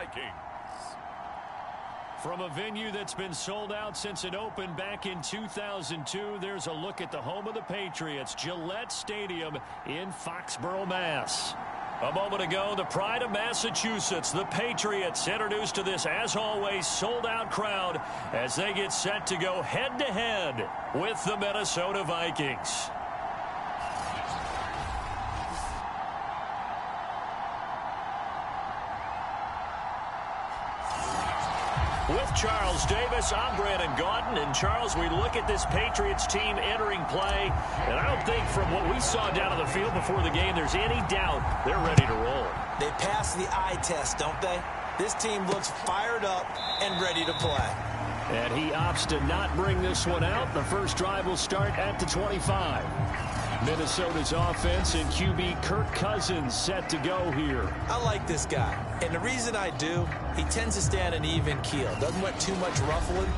Vikings. From a venue that's been sold out since it opened back in 2002, there's a look at the home of the Patriots, Gillette Stadium in Foxborough, Mass. A moment ago, the pride of Massachusetts, the Patriots, introduced to this, as always, sold-out crowd as they get set to go head-to-head with the Minnesota Vikings. With Charles Davis, I'm Brandon Gaudin. And, Charles, we look at this Patriots team entering play, and I don't think from what we saw down on the field before the game there's any doubt they're ready to roll. They pass the eye test, don't they? This team looks fired up and ready to play. And he opts to not bring this one out. The first drive will start at the 25. Minnesota's offense and QB Kirk Cousins set to go here. I like this guy, and the reason I do, he tends to stay on an even keel. Doesn't want too much ruffling.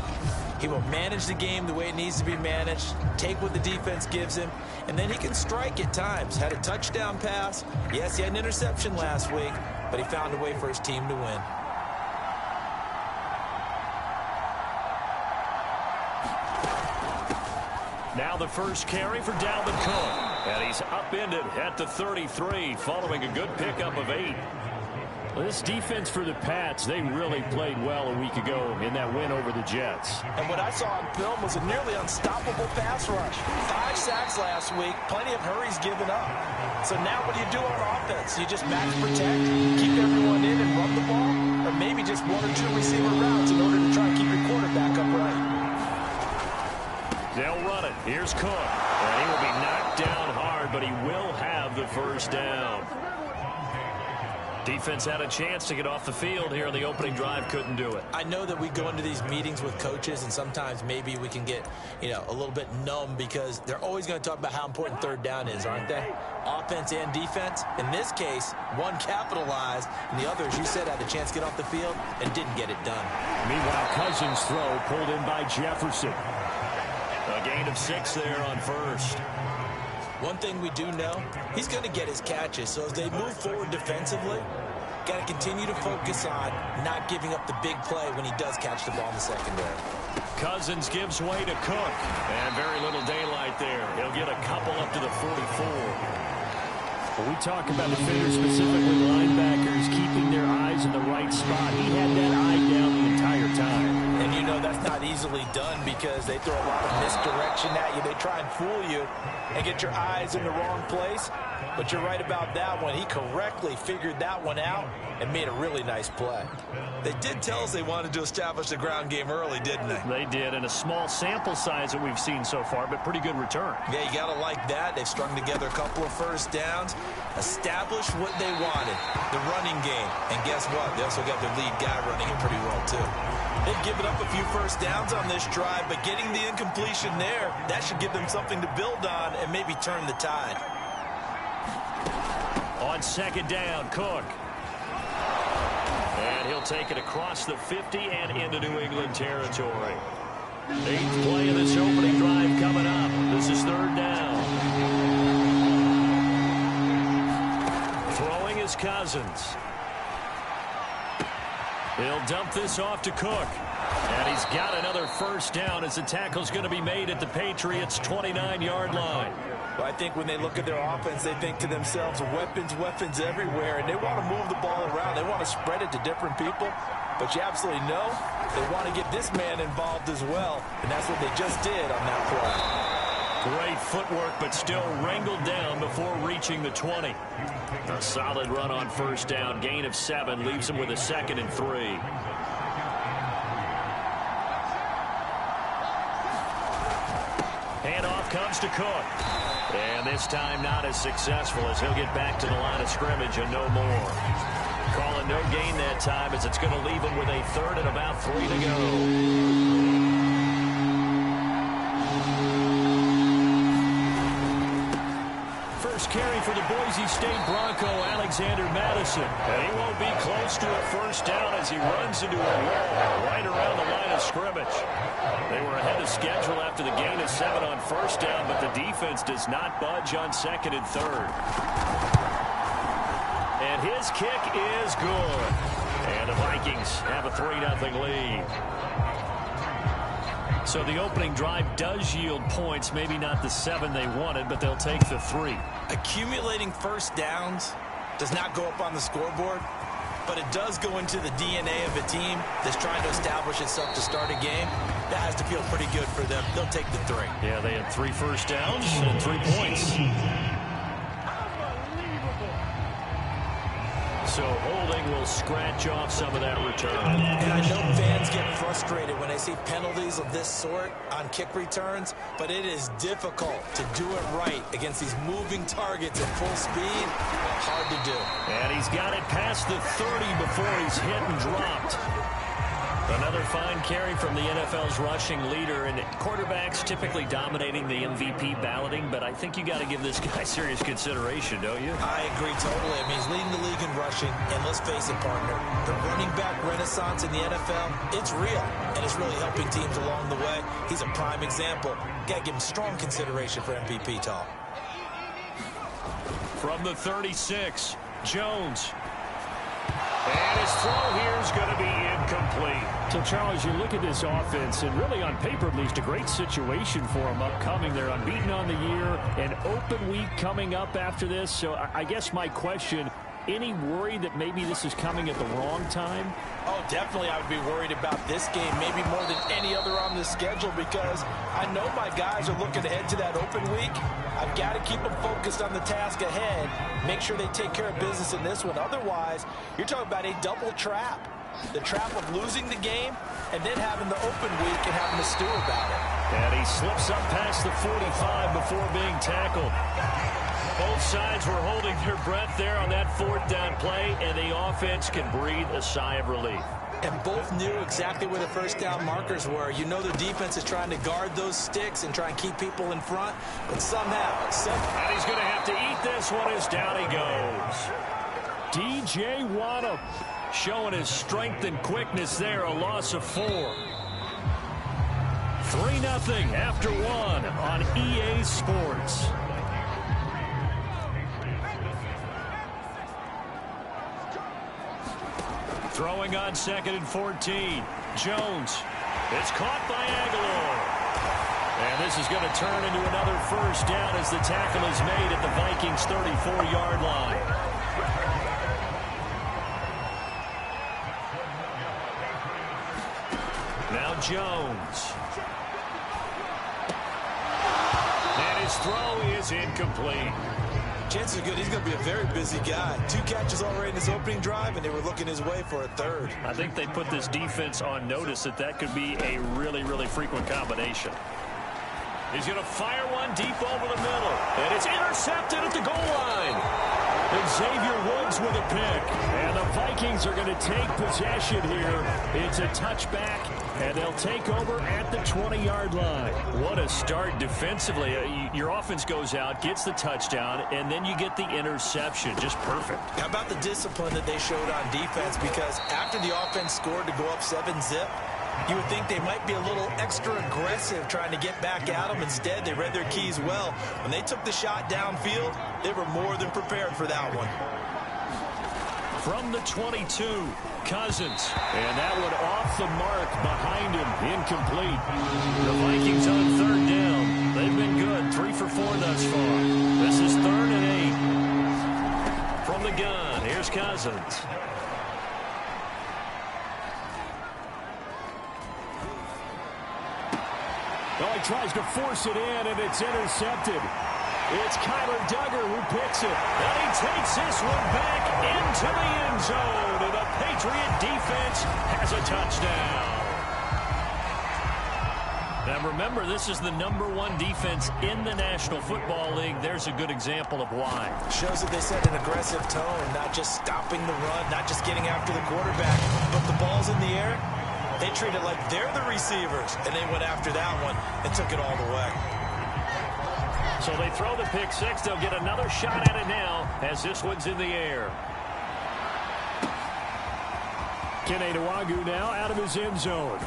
He will manage the game the way it needs to be managed, take what the defense gives him, and then he can strike at times. Had a touchdown pass. Yes, he had an interception last week, but he found a way for his team to win. Now the first carry for Dalvin Cook. And he's upended at the 33 following a good pickup of 8. This defense for the Pats, they really played well a week ago in that win over the Jets. And what I saw on film was a nearly unstoppable pass rush. 5 sacks last week, plenty of hurries given up. So now what do you do on offense? You just max protect, keep everyone in and run the ball, or maybe just 1 or 2 receiver routes in order to try and keep your quarterback upright. They'll run it. Here's Cook. And he will be knocked down hard, but he will have the first down. Defense had a chance to get off the field here on the opening drive, couldn't do it. I know that we go into these meetings with coaches, and sometimes maybe we can get, a little bit numb because they're always going to talk about how important third down is, aren't they? Offense and defense. In this case, one capitalized, and the other, as you said, had a chance to get off the field and didn't get it done. Meanwhile, Cousins' throw pulled in by Jefferson. A gain of 6 there on first. One thing we do know, he's going to get his catches. So as they move forward defensively, got to continue to focus on not giving up the big play when he does catch the ball in the secondary. Cousins gives way to Cook. And very little daylight there. He'll get a couple up to the 44. When we talk about defenders, specifically linebackers, keeping their eyes in the right spot, he had that eye down the entire time. And you know that's not easily done because they throw a lot of misdirection at you. They try and fool you and get your eyes in the wrong place. But you're right about that one. He correctly figured that one out and made a really nice play. They did tell us they wanted to establish the ground game early, didn't they? They did, and a small sample size that we've seen so far, but pretty good return. Yeah, you got to like that. They've strung together a couple of first downs, established what they wanted, the running game. And guess what? They also got their lead guy running it pretty well, too. They've given up a few first downs on this drive, but getting the incompletion there, that should give them something to build on and maybe turn the tide. On second down, Cook. And he'll take it across the 50 and into New England territory. 8th play of this opening drive coming up. This is third down. Throwing is Cousins. He'll dump this off to Cook. And he's got another first down as the tackle's going to be made at the Patriots' 29-yard line. Well, I think when they look at their offense, they think to themselves, weapons, weapons everywhere, and they want to move the ball around. They want to spread it to different people. But you absolutely know they want to get this man involved as well, and that's what they just did on that play. Great footwork, but still wrangled down before reaching the 20. A solid run on first down. Gain of 7 leaves him with a 2nd and 3. Handoff comes to Cook. And this time not as successful as he'll get back to the line of scrimmage and no more. Calling no gain that time as it's going to leave him with a 3rd and about 3 to go. First carry for the Boise State Bronco, Alexander Madison. And he won't be close to a first down as he runs into a wall right around the line of scrimmage. They were ahead of schedule after the gain of 7 on first down, but the defense does not budge on 2nd and 3rd. And his kick is good. And the Vikings have a 3-0 lead. So the opening drive does yield points, maybe not the 7 they wanted, but they'll take the 3. Accumulating first downs does not go up on the scoreboard, but it does go into the DNA of a team that's trying to establish itself to start a game. That has to feel pretty good for them. They'll take the 3. Yeah, they had 3 first downs and 3 points. So holding will scratch off some of that return. And I know fans get frustrated when they see penalties of this sort on kick returns, but it is difficult to do it right against these moving targets at full speed. Hard to do. And he's got it past the 30 before he's hit and dropped. Another fine carry from the NFL's rushing leader, and quarterbacks typically dominating the MVP balloting, but I think you got to give this guy serious consideration, don't you? I agree totally. I mean, he's leading the league in rushing, and let's face it, partner, the running back renaissance in the NFL, it's real, and it's really helping teams along the way. He's a prime example. Got to give him strong consideration for MVP talk. From the 36, Jones. And his throw here is going to be incomplete. So, Charles, you look at this offense, and really on paper, at least, a great situation for them upcoming. They're unbeaten on the year, an open week coming up after this. So I guess my question, any worry that maybe this is coming at the wrong time? Oh, definitely I would be worried about this game, maybe more than any other on the schedule, because I know my guys are looking ahead to that open week. I've got to keep them focused on the task ahead, make sure they take care of business in this one. Otherwise, you're talking about a double trap. The trap of losing the game and then having the open week and having to stew about it. And he slips up past the 45 before being tackled. Both sides were holding their breath there on that 4th down play, and the offense can breathe a sigh of relief. And both knew exactly where the first down markers were. You know the defense is trying to guard those sticks and try and keep people in front, but somehow. And he's going to have to eat this one as down he goes. DJ Waddle showing his strength and quickness there, a loss of 4. 3-0 after 1 on EA Sports. Throwing on 2nd and 14. Jones. It's caught by Aguilar. And this is going to turn into another first down as the tackle is made at the Vikings' 34-yard line. Now Jones. And his throw is incomplete. Chances are good he's going to be a very busy guy. 2 catches already in his opening drive, and they were looking his way for a 3rd. I think they put this defense on notice that could be a really, really frequent combination. He's going to fire one deep over the middle. And it's intercepted at the goal line. And Xavier Woods with a pick. And the Vikings are going to take possession here. It's a touchback, and they'll take over at the 20-yard line. What a start defensively. Your offense goes out, gets the touchdown, and then you get the interception. Just perfect. How about the discipline that they showed on defense? Because after the offense scored to go up 7-zip, you would think they might be a little extra aggressive trying to get back at them. Instead, they read their keys well. When they took the shot downfield, they were more than prepared for that one. From the 22, Cousins. And that one off the mark behind him. Incomplete. The Vikings on 3rd down. They've been good. 3 for 4 thus far. This is 3rd and 8. From the gun, here's Cousins. Oh, he tries to force it in, and it's intercepted. It's Kyler Duggar who picks it. And he takes this one back into the end zone. And the Patriot defense has a touchdown. Now remember, this is the #1 defense in the National Football League. There's a good example of why. Shows that they set an aggressive tone, not just stopping the run, not just getting after the quarterback, but the ball's in the air. They treat it like they're the receivers, and they went after that one and took it all the way. So they throw the pick 6. They'll get another shot at it now as this one's in the air. Kene Nwangwu now out of his end zone.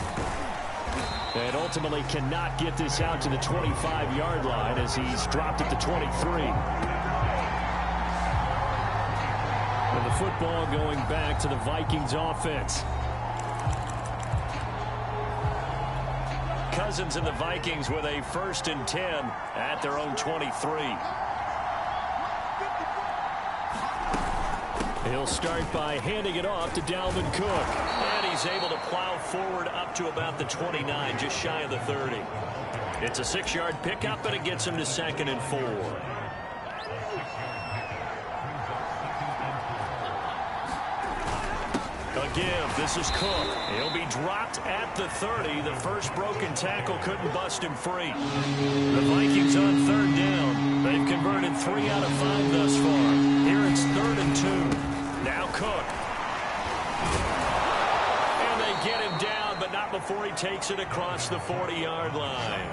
And ultimately cannot get this out to the 25-yard line as he's dropped at the 23. And the football going back to the Vikings offense. Cousins and the Vikings with a 1st and 10 at their own 23. He'll start by handing it off to Dalvin Cook. And he's able to plow forward up to about the 29, just shy of the 30. It's a 6-yard pickup, and it gets him to 2nd and 4. Again, this is Cook. He'll be dropped at the 30. The first broken tackle couldn't bust him free. The Vikings on 3rd down. They've converted 3 out of 5 thus far. Here it's 3rd and 2. Now Cook. And they get him down, but not before he takes it across the 40-yard line.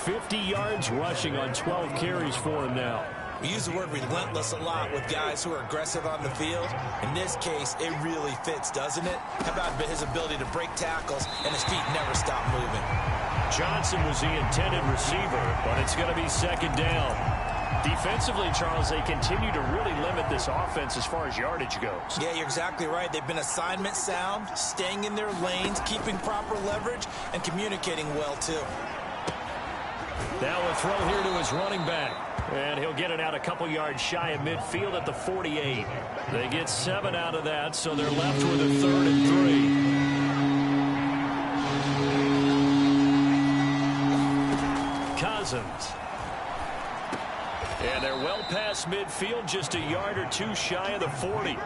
50 yards rushing on 12 carries for him now. We use the word relentless a lot with guys who are aggressive on the field. In this case, it really fits, doesn't it? How about his ability to break tackles and his feet never stop moving? Johnson was the intended receiver, but it's going to be 2nd down. Defensively, Charles, they continue to really limit this offense as far as yardage goes. Yeah, you're exactly right. They've been assignment sound, staying in their lanes, keeping proper leverage, and communicating well, too. Now a throw here to his running back. And he'll get it out a couple yards shy of midfield at the 48. They get 7 out of that, so they're left with a 3rd and 3. Cousins. And they're well past midfield, just a yard or 2 shy of the 40.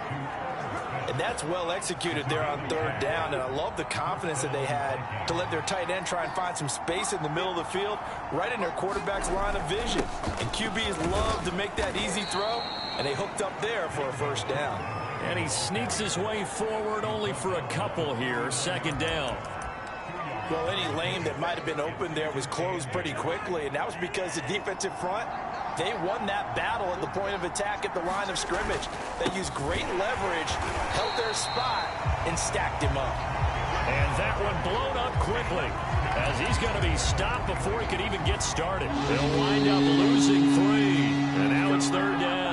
And that's well executed there on 3rd down. And I love the confidence that they had to let their tight end try and find some space in the middle of the field, right in their quarterback's line of vision. And QBs love to make that easy throw, and they hooked up there for a 1st down. And he sneaks his way forward only for a couple here, 2nd down. Well, any lane that might have been open there was closed pretty quickly, and that was because the defensive front, they won that battle at the point of attack at the line of scrimmage. They used great leverage, held their spot, and stacked him up. And that one blown up quickly, as he's going to be stopped before he could even get started. They'll wind up losing 3, and now it's 3rd down.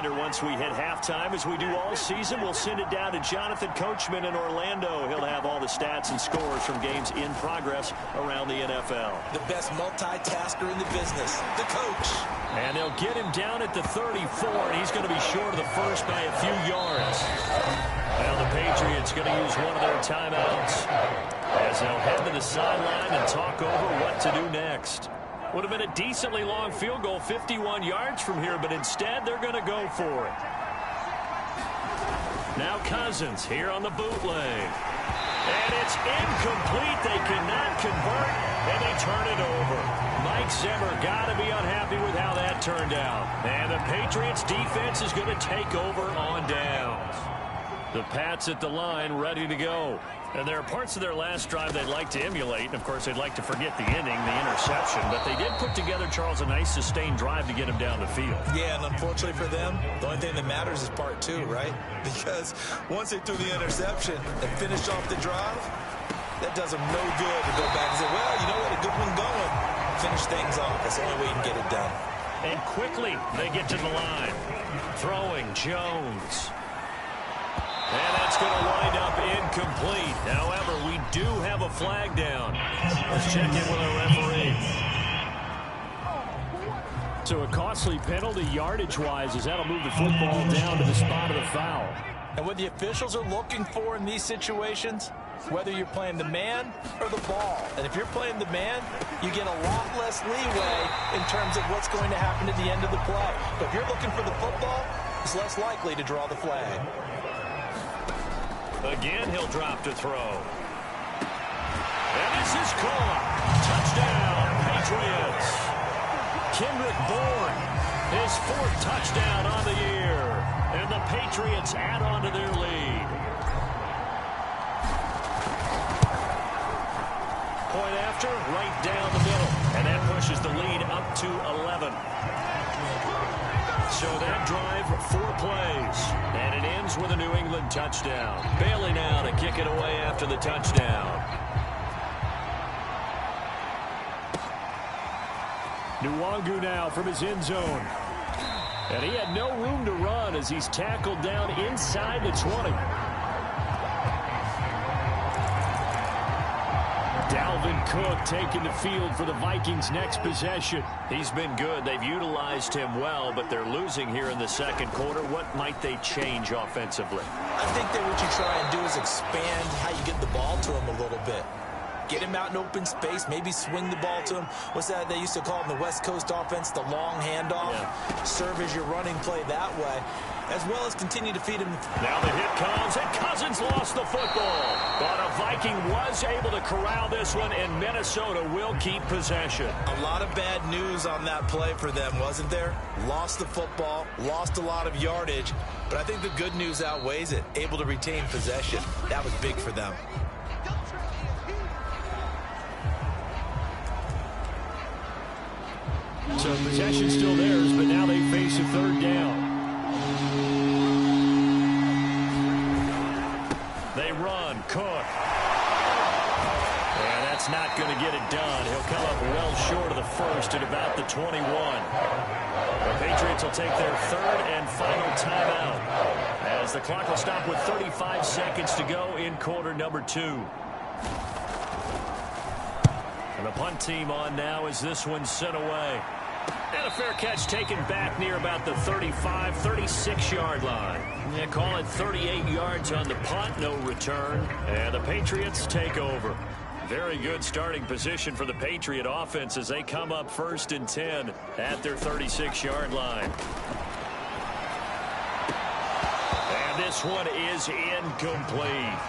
Once we hit halftime, as we do all season, we'll send it down to Jonathan Coachman in Orlando. He'll have all the stats and scores from games in progress around the NFL. The best multitasker in the business, the coach. And they'll get him down at the 34, and he's going to be short of the first by a few yards. Well, the Patriots going to use one of their timeouts as they'll head to the sideline and talk over what to do next. Would have been a decently long field goal, 51 yards from here, but instead they're going to go for it. Now Cousins here on the bootleg. And it's incomplete. They cannot convert, and they turn it over. Mike Zimmer got to be unhappy with how that turned out. And the Patriots defense is going to take over on downs. The Pats at the line ready to go. And there are parts of their last drive they'd like to emulate. And, of course, they'd like to forget the inning, the interception. But they did put together, Charles, a nice sustained drive to get him down the field. Yeah, and unfortunately for them, the only thing that matters is part 2, right? Because once they threw the interception and finished off the drive, that does them no good to go back and say, well, you know what, a good one going. Finish things off. That's the only way you can get it done. And quickly they get to the line. Throwing Jones. And that's going to wind up incomplete. However, we do have a flag down. Let's check in with our referee. So a costly penalty yardage-wise, as that'll move the football down to the spot of the foul. And what the officials are looking for in these situations, whether you're playing the man or the ball. And if you're playing the man, you get a lot less leeway in terms of what's going to happen at the end of the play. But if you're looking for the football, it's less likely to draw the flag. Again, he'll drop to throw. And this is caught. Touchdown, Patriots. Kendrick Bourne, his 4th touchdown on the year. And the Patriots add on to their lead. Point after, right down the middle. And that pushes the lead up to 11. So that drive, 4 plays, and it ends with a New England touchdown. Bailey now to kick it away after the touchdown. Nwangu now from his end zone. And he had no room to run as he's tackled down inside the 20. Dalvin Cook taking the field for the Vikings' next possession. He's been good. They've utilized him well, but they're losing here in the second quarter. What might they change offensively? I think that what you try and do is expand how you get the ball to him a little bit. Get him out in open space, maybe swing the ball to him. What's that they used to call in the West Coast offense, the long handoff? Yeah. Serve as your running play that way, as well as continue to feed him. Now the hit comes, and Cousins lost the football. But a Viking was able to corral this one, and Minnesota will keep possession. A lot of bad news on that play for them, wasn't there? Lost the football, lost a lot of yardage, but I think the good news outweighs it. Able to retain possession. That was big for them. So possession still theirs, but now they face a third down. They run. Cook. And that's not going to get it done. He'll come up well short of the first at about the 21. The Patriots will take their third and final timeout as the clock will stop with 35 seconds to go in quarter number 2. And the punt team on now as this one's sent away. And a fair catch taken back near about the 35, 36-yard line. Yeah, call it 38 yards on the punt, no return. And the Patriots take over. Very good starting position for the Patriot offense as they come up 1st and 10 at their 36-yard line. And this one is incomplete.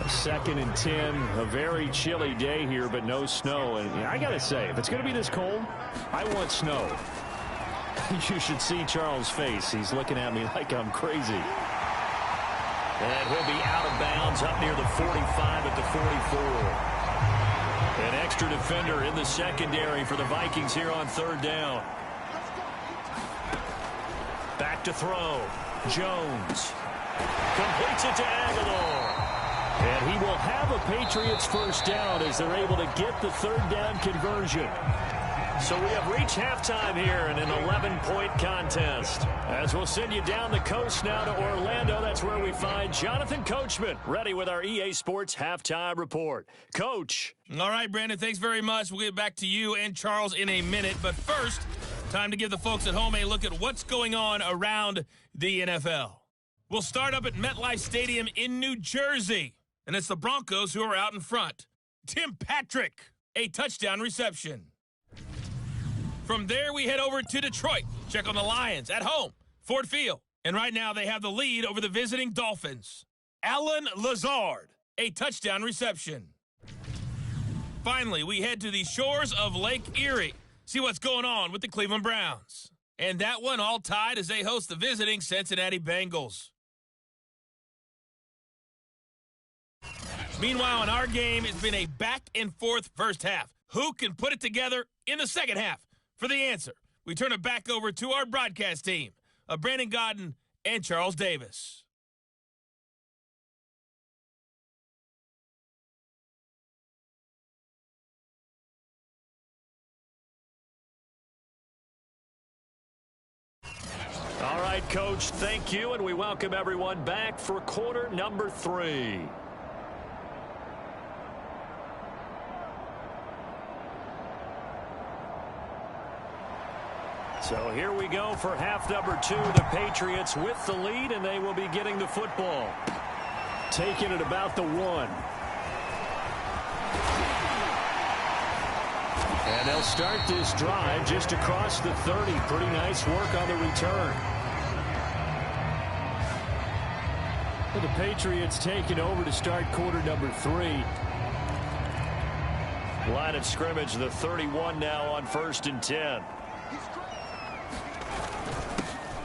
2nd and 10, a very chilly day here, but no snow. And I got to say, if it's going to be this cold, I want snow. You should see Charles' face. He's looking at me like I'm crazy. And he'll be out of bounds up near the 45 at the 44. An extra defender in the secondary for the Vikings here on 3rd down. Back to throw. Jones completes it to Aguilar. And he will have a Patriots 1st down as they're able to get the 3rd down conversion. So we have reached halftime here in an 11-point contest. As we'll send you down the coast now to Orlando, that's where we find Jonathan Coachman ready with our EA Sports Halftime Report. Coach. All right, Brandon, thanks very much. We'll get back to you and Charles in a minute. But first, time to give the folks at home a look at what's going on around the NFL. We'll start up at MetLife Stadium in New Jersey. And it's the Broncos who are out in front. Tim Patrick, a touchdown reception. From there, we head over to Detroit. Check on the Lions at home, Ford Field. And right now, they have the lead over the visiting Dolphins. Allen Lazard, a touchdown reception. Finally, we head to the shores of Lake Erie. See what's going on with the Cleveland Browns. And that one all tied as they host the visiting Cincinnati Bengals. Meanwhile, in our game, it's been a back-and-forth first half. Who can put it together in the second half? For the answer, we turn it back over to our broadcast team of Brandon Godden and Charles Davis. All right, Coach, thank you, and we welcome everyone back for quarter number 3. So here we go for half number 2. The Patriots with the lead, and they will be getting the football. Taking it about the 1. And they'll start this drive just across the 30. Pretty nice work on the return. Well, the Patriots taking over to start quarter number 3. Line of scrimmage, the 31 now on 1st and 10.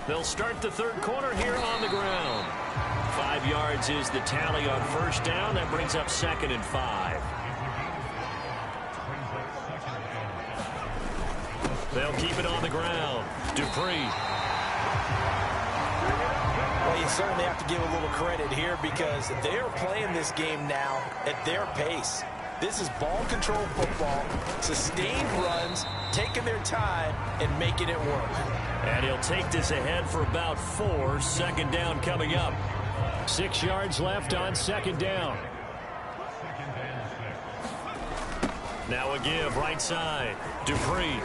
They'll start the third quarter here on the ground. 5 yards is the tally on 1st down. That brings up 2nd and 5. They'll keep it on the ground. Dupree. Well, you certainly have to give a little credit here because they're playing this game now at their pace. This is ball control football, sustained runs, taking their time, and making it work. And he'll take this ahead for about 4. Second down coming up. 6 yards left on second down. Now a give right side. Dupree.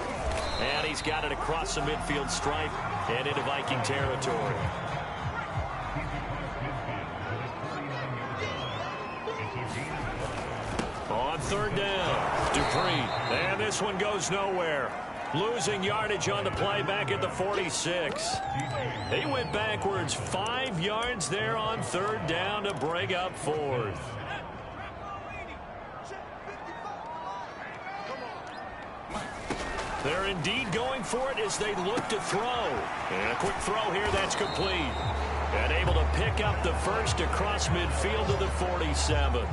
And he's got it across the midfield stripe and into Viking territory. On third down, Dupree. And this one goes nowhere. Losing yardage on the play back at the 46. He went backwards 5 yards there on third down to break up fourth. They're indeed going for it as they look to throw. And a quick throw here, that's complete. And able to pick up the first across midfield to the 47.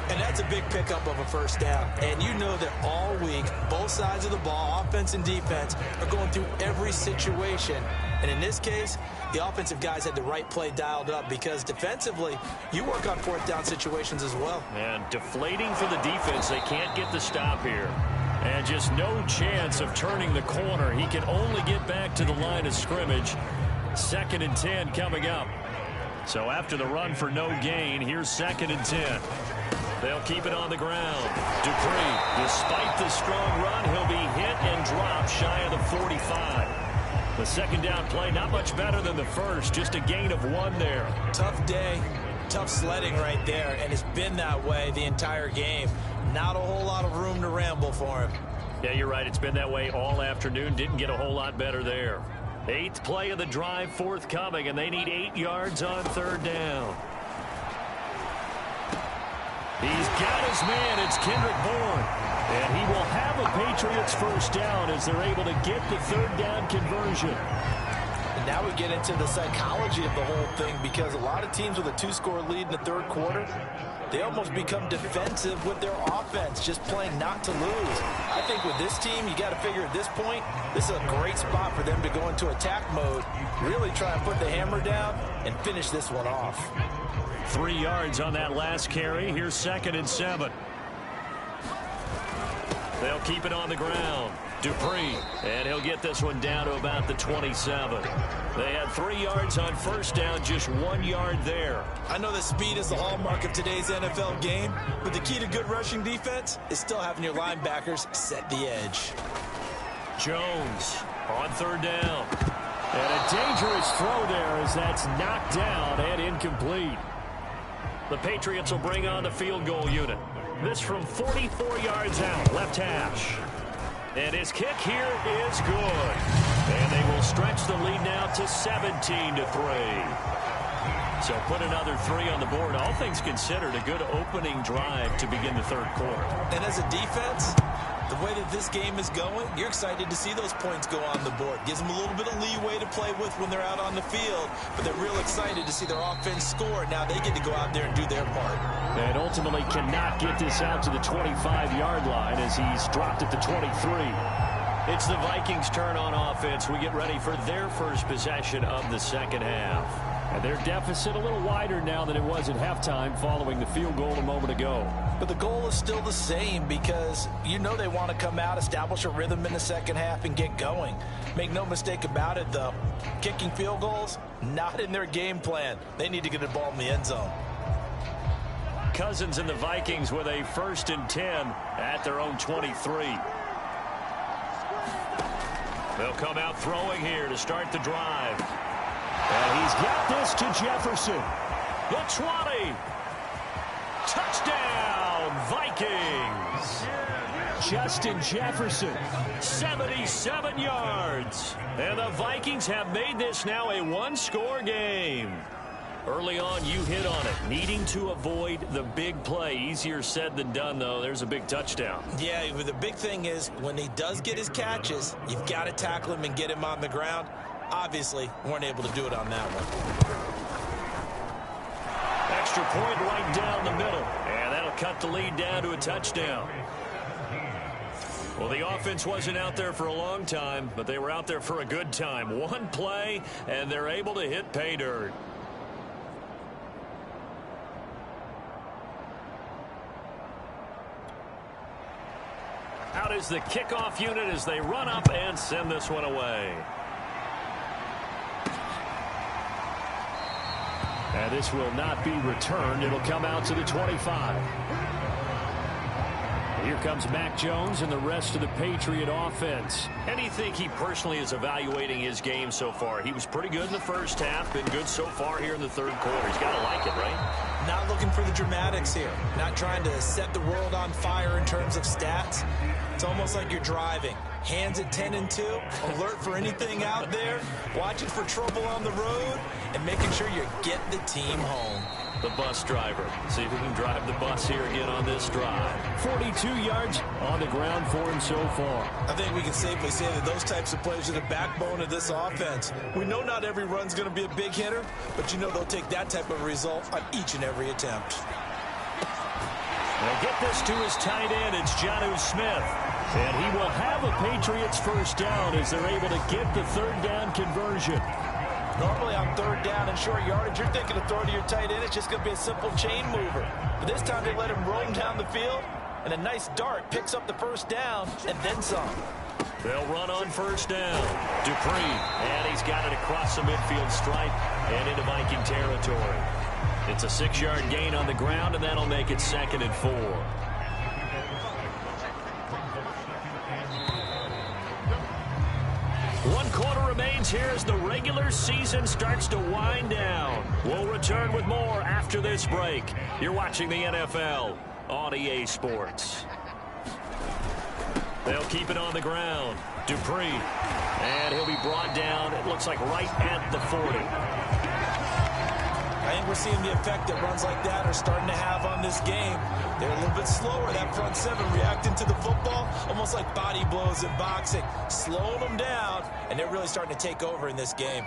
And that's a big pickup of a first down. And you know that all week, both sides of the ball, offense and defense, are going through every situation. And in this case, the offensive guys had the right play dialed up because defensively, you work on fourth down situations as well. And deflating for the defense. They can't get the stop here. And just no chance of turning the corner. He can only get back to the line of scrimmage. 2nd and 10 coming up. So after the run for no gain, here's 2nd and 10. They'll keep it on the ground. Dupree, despite the strong run, he'll be hit and dropped shy of the 45. The second down play, not much better than the first, just a gain of 1 there. Tough day, tough sledding right there, and it's been that way the entire game. Not a whole lot of room to ramble for him. Yeah, you're right. It's been that way all afternoon. Didn't get a whole lot better there. 8th play of the drive forthcoming, and they need 8 yards on third down. He's got his man. It's Kendrick Bourne. And he will have a Patriots first down as they're able to get the third down conversion. And now we get into the psychology of the whole thing because a lot of teams with a 2-score lead in the third quarter, they almost become defensive with their offense, just playing not to lose. I think with this team, you got to figure at this point, this is a great spot for them to go into attack mode, really try and put the hammer down and finish this one off. 3 yards on that last carry. Here's 2nd and 7. They'll keep it on the ground. Dupree, and he'll get this one down to about the 27. They had 3 yards on first down, just 1 yard there. I know that speed is the hallmark of today's NFL game, but the key to good rushing defense is still having your linebackers set the edge. Jones on third down. And a dangerous throw there as that's knocked down and incomplete. The Patriots will bring on the field goal unit. This from 44 yards out, left hash. And his kick here is good. And they will stretch the lead now to 17-3. So put another 3 on the board. All things considered, a good opening drive to begin the third quarter. And as a defense, the way that this game is going, you're excited to see those points go on the board. Gives them a little bit of leeway to play with when they're out on the field, but they're real excited to see their offense score. Now they get to go out there and do their part. And ultimately cannot get this out to the 25-yard line as he's dropped at the 23. It's the Vikings' turn on offense. We get ready for their first possession of the second half. And their deficit a little wider now than it was at halftime following the field goal a moment ago. But the goal is still the same because you know they want to come out, establish a rhythm in the second half, and get going. Make no mistake about it, though. Kicking field goals, not in their game plan. They need to get the ball in the end zone. Cousins and the Vikings with a 1st and 10 at their own 23. They'll come out throwing here to start the drive. And he's got this to Jefferson. The 20. Touchdown, Vikings. Justin Jefferson, 77 yards. And the Vikings have made this now a 1-score game. Early on, you hit on it, needing to avoid the big play. Easier said than done, though. There's a big touchdown. Yeah, but the big thing is when he does get his catches, you've got to tackle him and get him on the ground. Obviously, weren't able to do it on that one. Extra point right down the middle. And that'll cut the lead down to a touchdown. Well, the offense wasn't out there for a long time, but they were out there for a good time. One play, and they're able to hit pay dirt. Out is the kickoff unit as they run up and send this one away. And this will not be returned. It'll come out to the 25. Here comes Mac Jones and the rest of the Patriot offense. And you think he personally is evaluating his game so far? He was pretty good in the first half, been good so far here in the third quarter. He's got to like it, right? Not looking for the dramatics here. Not trying to set the world on fire in terms of stats. It's almost like you're driving. Hands at 10 and 2, alert for anything out there, watching for trouble on the road, and making sure you get the team home. The bus driver. See if he can drive the bus here again on this drive. 42 yards on the ground for him so far. I think we can safely say that those types of plays are the backbone of this offense. We know not every run's going to be a big hitter, but you know they'll take that type of result on each and every attempt. They'll get this to his tight end. It's Jonnu Smith. And he will have a Patriots first down as they're able to get the third down conversion. Normally on third down and short yardage, you're thinking of throwing to your tight end. It's just going to be a simple chain mover. But this time they let him roam down the field, and a nice dart picks up the first down and then some. They'll run on first down. Dupree, and he's got it across the midfield stripe and into Viking territory. It's a 6-yard gain on the ground, and that'll make it 2nd and 4. One quarter remains here as the regular season starts to wind down. We'll return with more after this break. You're watching the NFL on EA Sports. They'll keep it on the ground. Dupree. And he'll be brought down, it looks like right at the 40. I think we're seeing the effect that runs like that are starting to have on this game. They're a little bit slower, that front seven, reacting to the football, almost like body blows in boxing, slowing them down, and they're really starting to take over in this game.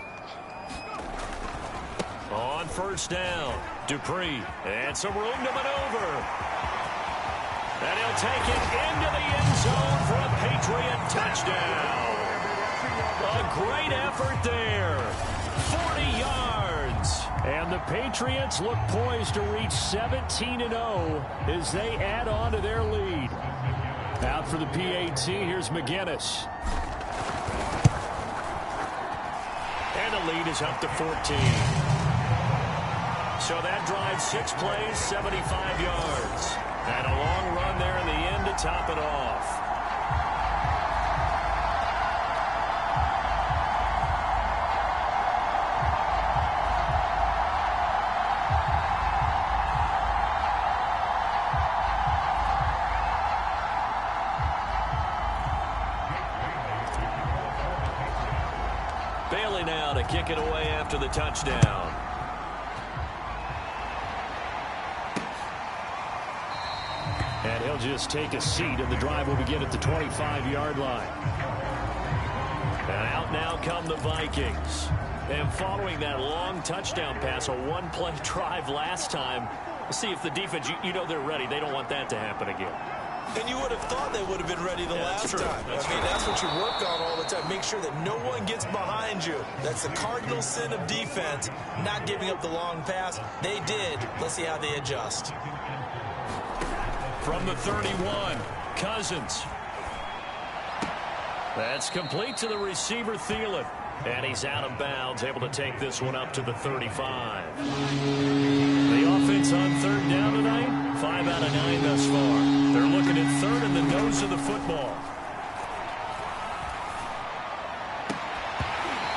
On first down, Dupree, and some room to maneuver. And he'll take it into the end zone for a Patriot touchdown. A great effort there. 40 yards. And the Patriots look poised to reach 17-0 as they add on to their lead. Out for the PAT, here's McGinnis. And the lead is up to 14. So that drives 6 plays, 75 yards. And a long run there in the end to top it off. Bailey now to kick it away after the touchdown. And he'll just take a seat, and the drive will begin at the 25-yard line. And out now come the Vikings. And following that long touchdown pass, a one-play drive last time, see if the defense, you know they're ready. They don't want that to happen again. And you would have thought they would have been ready the last time. That's what you work on all the time. Make sure that no one gets behind you. That's the cardinal sin of defense, not giving up the long pass. They did. Let's see how they adjust. From the 31, Cousins. That's complete to the receiver, Thielen. And he's out of bounds, able to take this one up to the 35. The offense on third down tonight, 5 out of 9 thus far. They're looking at third in the nose of the football.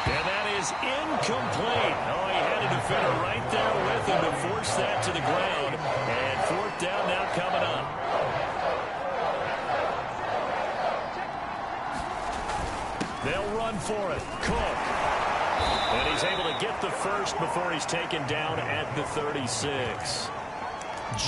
And that is incomplete. Oh, he had a defender right there with him to force that to the ground. And fourth down now coming up. They'll run for it. Cook. And he's able to get the first before he's taken down at the 36.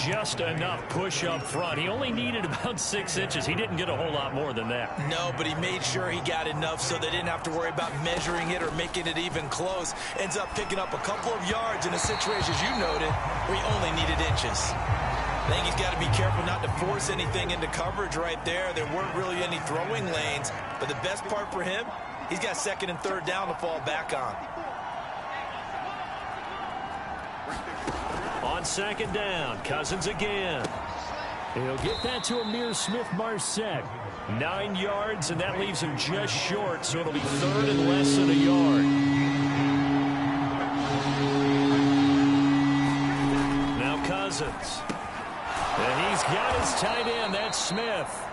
Just enough push up front. He only needed about 6 inches. He didn't get a whole lot more than that. No, but he made sure he got enough so they didn't have to worry about measuring it or making it even close. Ends up picking up a couple of yards in a situation, as you noted, where he only needed inches. I think he's got to be careful not to force anything into coverage right there. There weren't really any throwing lanes, but the best part for him, he's got second and third down to fall back on. On second down, Cousins again. He'll get that to Amir Smith-Marset. 9 yards, and that leaves him just short, so it'll be 3rd and less than a yard. Now Cousins. And he's got his tight end, that's Smith.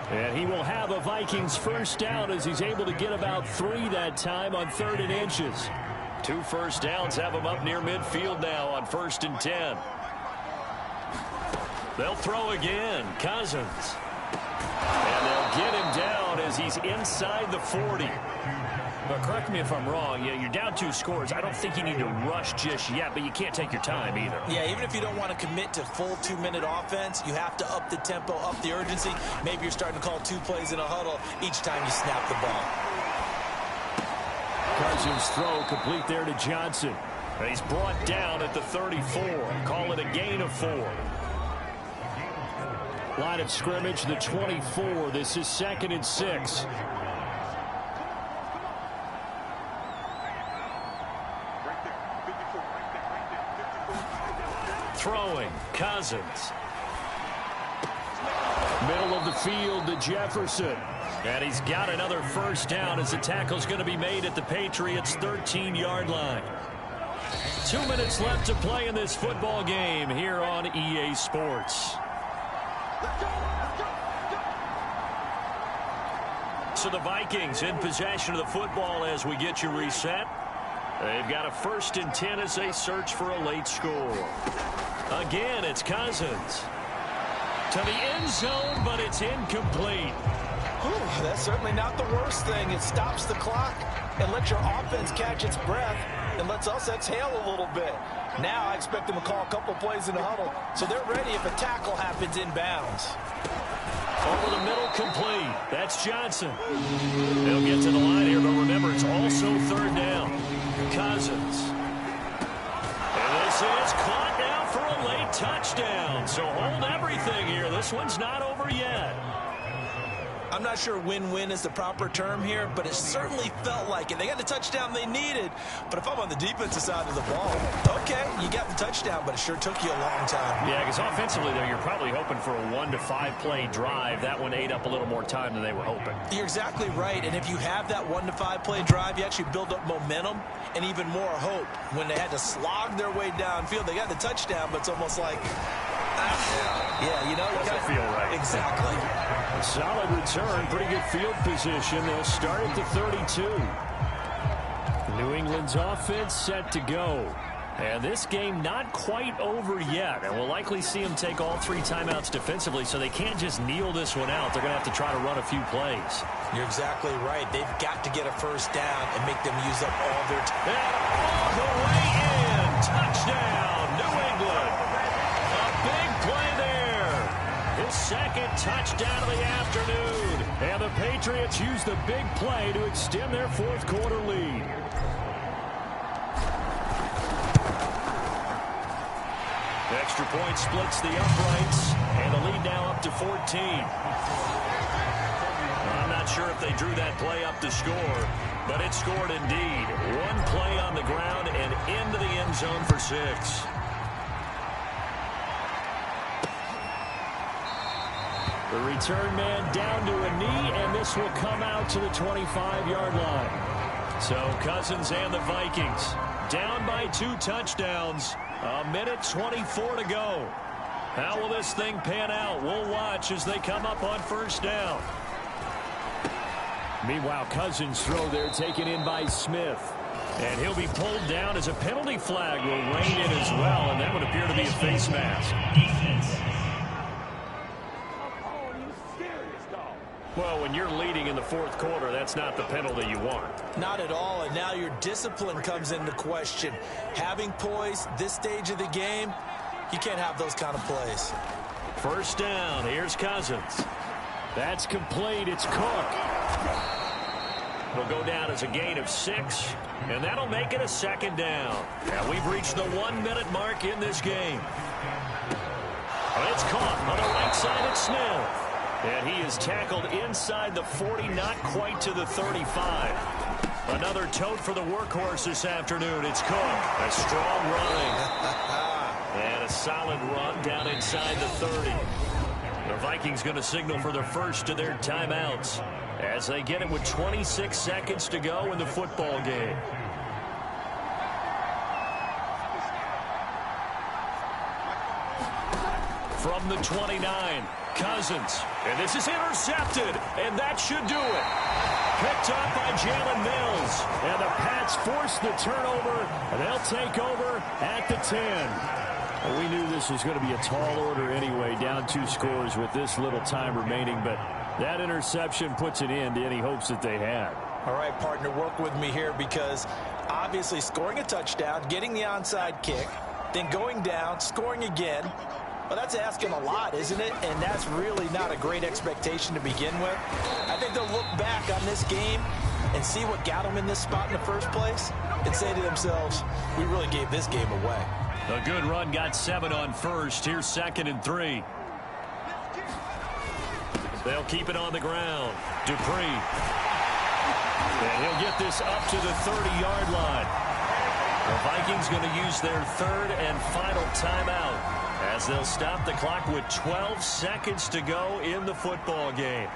And he will have a Vikings first down as he's able to get about 3 that time on 3rd and inches. 2 first downs have him up near midfield now on 1st and 10. They'll throw again. Cousins. And they'll get him down as he's inside the 40. But correct me if I'm wrong. Yeah, you're down 2 scores. I don't think you need to rush just yet, but you can't take your time either. Yeah, even if you don't want to commit to full 2-minute offense, you have to up the tempo, up the urgency. Maybe you're starting to call 2 plays in a huddle each time you snap the ball. Cousins' throw complete there to Johnson. And he's brought down at the 34. Call it a gain of 4. Line of scrimmage, the 24. This is 2nd and 6. Throwing, Cousins. Middle of the field to Jefferson. And he's got another first down as the tackle's going to be made at the Patriots' 13-yard line. 2 minutes left to play in this football game here on EA Sports. So the Vikings in possession of the football as we get you reset. They've got a 1st and 10 as they search for a late score. Again, it's Cousins. To the end zone, but it's incomplete. Whew, that's certainly not the worst thing. It stops the clock and lets your offense catch its breath and lets us exhale a little bit. Now I expect them to call a couple plays in the huddle, so they're ready if a tackle happens inbounds. Over the middle, complete. That's Johnson. They'll get to the line here, but remember, it's also 3rd down. Cousins. And this is caught now for a late touchdown. So hold everything here. This one's not over yet. I'm not sure win-win is the proper term here, but it certainly felt like it. They got the touchdown they needed, but if I'm on the defensive side of the ball, okay, you got the touchdown, but it sure took you a long time. Yeah, because offensively, though, you're probably hoping for a 1 to 5 play drive. That one ate up a little more time than they were hoping. You're exactly right, and if you have that 1 to 5 play drive, you actually build up momentum and even more hope. When they had to slog their way downfield, they got the touchdown, but it's almost like, yeah, you know, doesn't feel right. Exactly. A solid return, pretty good field position. They'll start at the 32. New England's offense set to go. And this game not quite over yet. And we'll likely see them take all 3 timeouts defensively, so they can't just kneel this one out. They're going to have to try to run a few plays. You're exactly right. They've got to get a first down and make them use up all their time. And all the way in. Touchdown, New England. A big play there. His 2nd touchdown of the afternoon. And the Patriots use the big play to extend their 4th quarter lead. Extra point splits the uprights, and the lead now up to 14. I'm not sure if they drew that play up to score, but it scored indeed. 1 play on the ground and into the end zone for 6. The return man down to a knee, and this will come out to the 25-yard line. So Cousins and the Vikings down by 2 touchdowns. 1:24 to go. How will this thing pan out? We'll watch as they come up on first down. Meanwhile, Cousins' throw there taken in by Smith. And he'll be pulled down as a penalty flag will rein in as well, and that would appear to be a face mask. Well, when you're leading in the 4th quarter, that's not the penalty you want. Not at all, and now your discipline comes into question. Having poise this stage of the game, you can't have those kind of plays. First down, here's Cousins. That's complete, it's Cook. It'll go down as a gain of 6, and that'll make it a 2nd down. Now we've reached the 1-minute mark in this game. And it's caught on the right side of Smith. And he is tackled inside the 40, not quite to the 35. Another tote for the workhorse this afternoon. It's Cook. A strong running. And a solid run down inside the 30. The Vikings going to signal for the first of their timeouts as they get it with 26 seconds to go in the football game. From the 29, Cousins. And this is intercepted, and that should do it. Picked up by Jalen Mills. And the Pats force the turnover, and they'll take over at the 10. Well, we knew this was going to be a tall order anyway, down 2 scores with this little time remaining, but that interception puts an end to any hopes that they had. All right, partner, work with me here because obviously scoring a touchdown, getting the onside kick, then going down, scoring again. Well, that's asking a lot, isn't it? And that's really not a great expectation to begin with. I think they'll look back on this game and see what got them in this spot in the first place and say to themselves, we really gave this game away. A good run got 7 on first. Here's 2nd and 3. They'll keep it on the ground. Dupree. And he'll get this up to the 30-yard line. The Vikings going to use their 3rd and final timeout as they'll stop the clock with 12 seconds to go in the football game.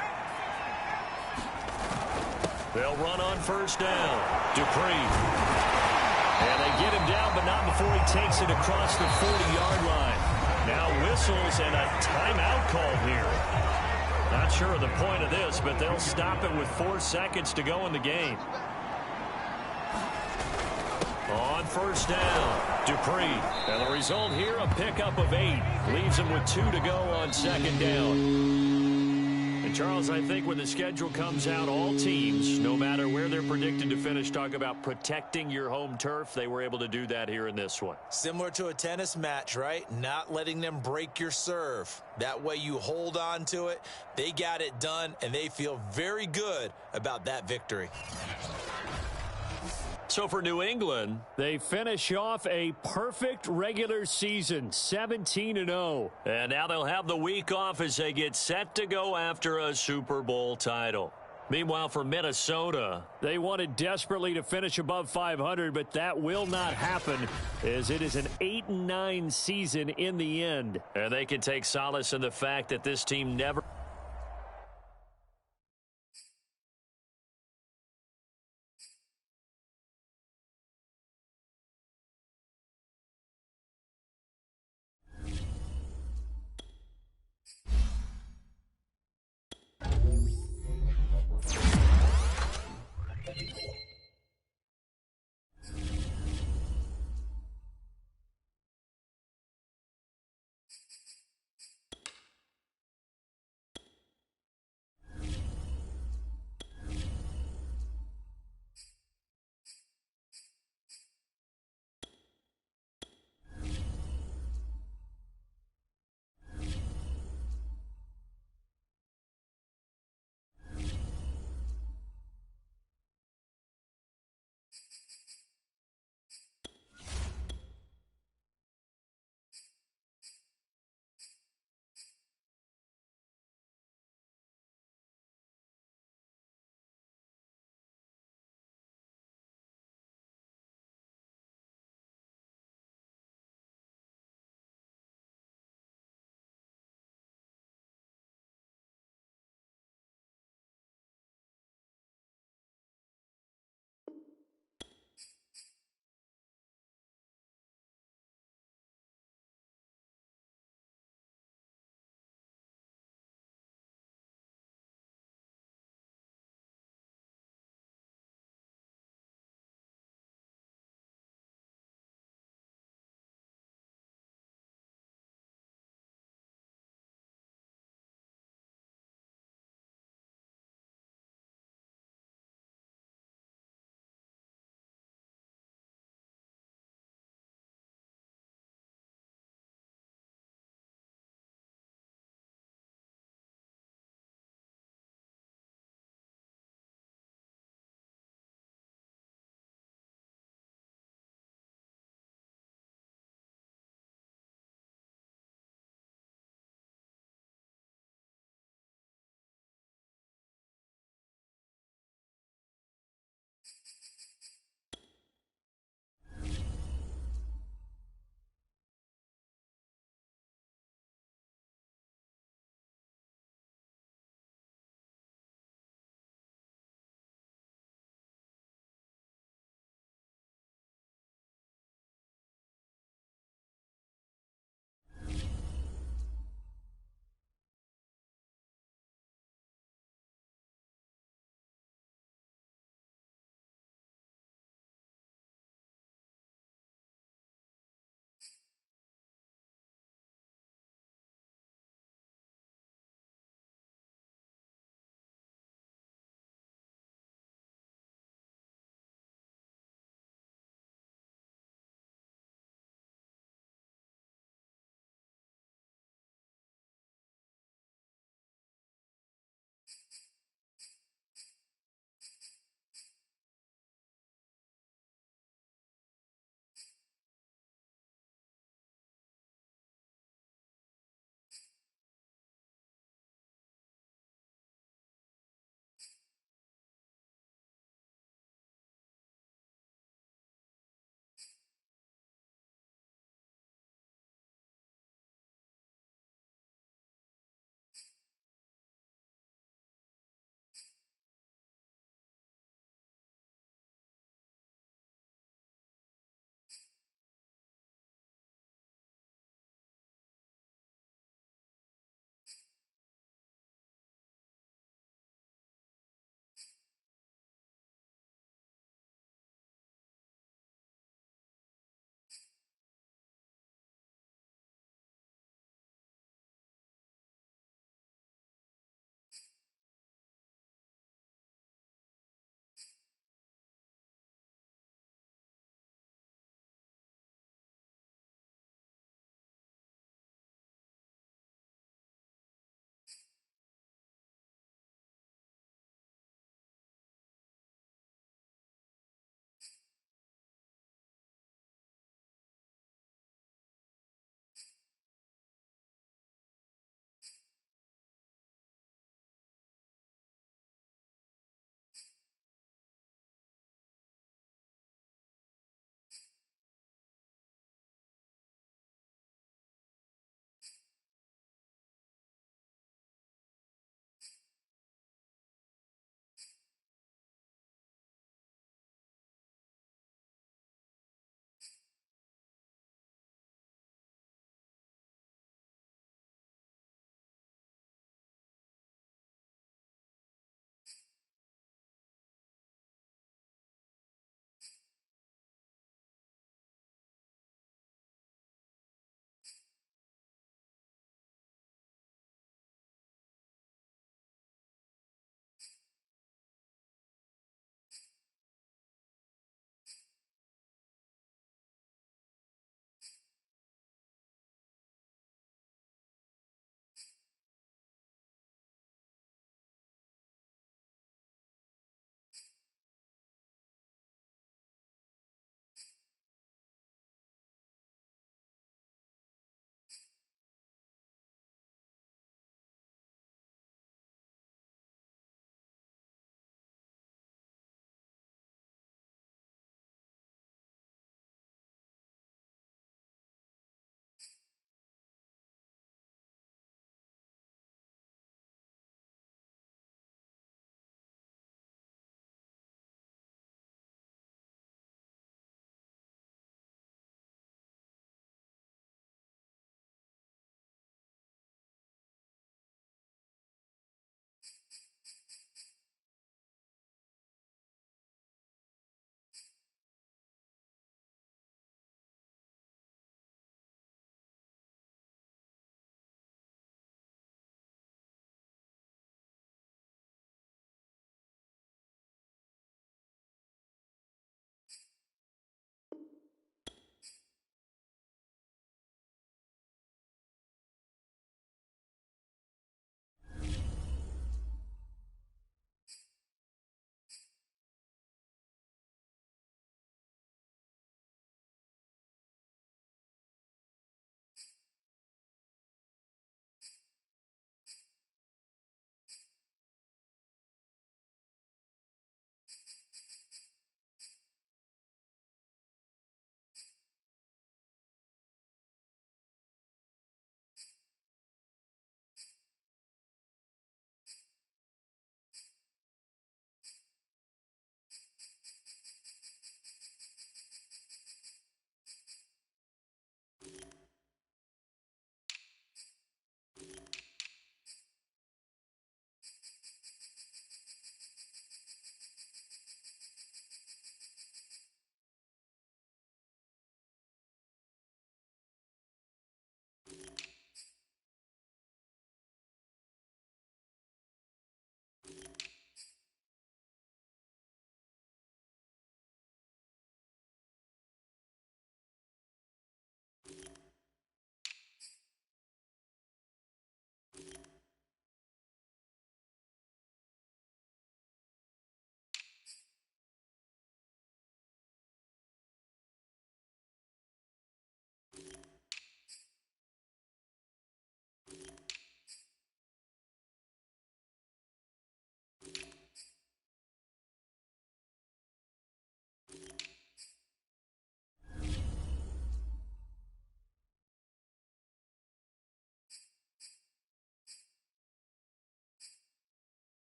They'll run on first down. Dupree. And they get him down, but not before he takes it across the 40-yard line. Now whistles and a timeout called here. Not sure of the point of this, but they'll stop it with 4 seconds to go in the game. On first down, Dupree. And the result here, a pickup of 8. Leaves him with 2 to go on 2nd down. And Charles, I think when the schedule comes out, all teams, no matter where they're predicted to finish, talk about protecting your home turf. They were able to do that here in this one. Similar to a tennis match, right? Not letting them break your serve. That way you hold on to it. They got it done, and they feel very good about that victory. So for New England, they finish off a perfect regular season, 17-0. And now they'll have the week off as they get set to go after a Super Bowl title. Meanwhile, for Minnesota, they wanted desperately to finish above 500, but that will not happen as it is an 8-9 season in the end. And they can take solace in the fact that this team never